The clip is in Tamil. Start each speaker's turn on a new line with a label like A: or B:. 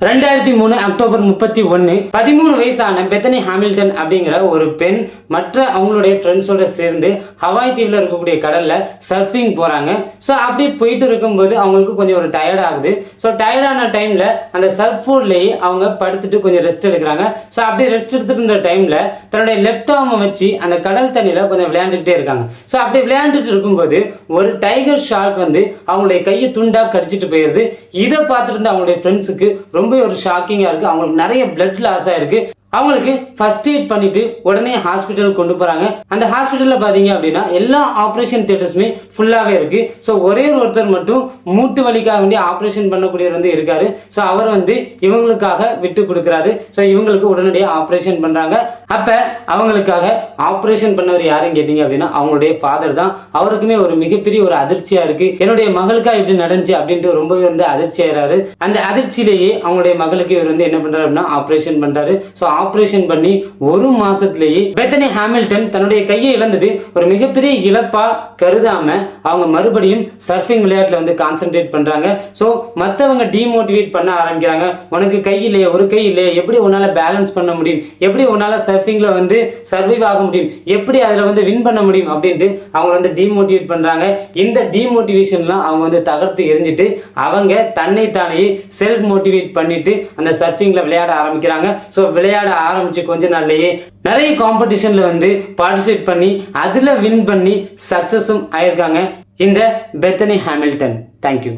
A: 2003 அக்டோபர் 31 13 வயசான பெத்தனி ஹாமில்டன் அப்படிங்கிற ஒரு பெண் மற்ற அவங்களுடைய ஃப்ரெண்ட்ஸோட சேர்ந்து ஹவாய் தீவில் இருக்கக்கூடிய கடல்ல சர்ஃபிங் போறாங்க. ஸோ அப்படி போயிட்டு இருக்கும்போது அவங்களுக்கு கொஞ்சம் ஒரு டயர்ட் ஆகுது. ஸோ டயர்டான டைம்ல அந்த சர்ஃப் போர்ட்லேயே அவங்க படுத்துட்டு கொஞ்சம் ரெஸ்ட் எடுக்கிறாங்க. ஸோ அப்படி ரெஸ்ட் எடுத்துட்டு இருந்த டைம்ல தன்னுடைய லெஃப்ட் ஆர்மை வச்சு அந்த கடல் தண்ணியில கொஞ்சம் விளையாண்டுட்டே இருக்காங்க. ஸோ அப்படி விளையாண்டுட்டு இருக்கும்போது ஒரு டைகர் ஷார்க் வந்து அவங்களுடைய கையை துண்டா கடிச்சிட்டு போயிருது. இதை பார்த்துட்டு இருந்த அவங்களுடைய ஃப்ரெண்ட்ஸுக்கு ரொம்ப ஒரு ஷாக்கிங்கா இருக்கு. அவங்களுக்கு நிறைய பிளட் லாஸ் ஆயிருக்கு. அவங்களுக்கு ஃபர்ஸ்ட் எய்ட் பண்ணிட்டு உடனே ஹாஸ்பிட்டல் கொண்டு போறாங்க. அந்த ஹாஸ்பிட்டல்ல பாத்தீங்க அப்படின்னா எல்லா ஆப்ரேஷன் தியேட்டர்ஸுமே ஃபுல்லாவே இருக்கு. ஸோ ஒரே ஒருத்தர் மட்டும் மூட்டு வலிக்காக வேண்டிய ஆப்ரேஷன் பண்ணக்கூடியவர் வந்து இருக்காரு. ஸோ அவர் வந்து இவங்களுக்காக விட்டு கொடுக்குறாரு. ஸோ இவங்களுக்கு உடனடியாக ஆப்ரேஷன் பண்றாங்க. அப்ப அவங்களுக்காக ஆப்ரேஷன் பண்ணவர் யாருன்னு கேட்டீங்க அப்படின்னா அவங்களுடைய ஃபாதர் தான். அவருக்குமே ஒரு மிகப்பெரிய ஒரு அதிர்ச்சியா இருக்கு. என்னுடைய மகளுக்கா இப்படி நடந்துச்சு அப்படின்ட்டு ரொம்பவே வந்து அதிர்ச்சி ஆயிராரு. அந்த அதிர்ச்சியிலேயே அவங்களுடைய மகளுக்கு இவர் வந்து என்ன பண்றாரு அப்படின்னா ஆப்ரேஷன் பண்றாரு. ஸோ ஆபரேஷன் பண்ணி ஒரு மாசத்திலேயே பெத்தனி ஹாமில்டன் தன்னுடைய கையை இழந்தது ஒரு மிகப்பெரிய இழப்பா கருதாம அவங்க மறுபடியும் சர்ஃபிங் விளையாட்டுல வந்து கான்சென்ட்ரேட் பண்றாங்க. ஸோ மற்றவங்க டிமோட்டிவேட் பண்ண ஆரம்பிக்கிறாங்க. உனக்கு கை இல்லையே, ஒரு கை இல்லையே, எப்படி உன்னால பேலன்ஸ் பண்ண முடியும், எப்படி உன்னால சர்ஃபிங்ல வந்து சர்வைவ் ஆக முடியும், எப்படி அதுல வந்து வின் பண்ண முடியும் அப்படின்ட்டு அவங்க வந்து டிமோட்டிவேட் பண்றாங்க. இந்த டிமோட்டிவேஷன்லாம் அவங்க வந்து தகர்த்து எரிஞ்சிட்டு அவங்க தன்னை தானே செல்ஃப் மோட்டிவேட் பண்ணிட்டு அந்த சர்ஃபிங்ல விளையாட ஆரம்பிக்கிறாங்க. ஸோ விளையாட ஆரம்பிச்சு கொஞ்ச நாள்லயே நிறைய காம்படிஷன்ல வந்து பார்ட்டிசிபேட் பண்ணி அதுல வின் பண்ணி சக்சஸும் ஆயிருக்காங்க இந்த பெத்தனி ஹாமில்டன். தேங்க்யூ.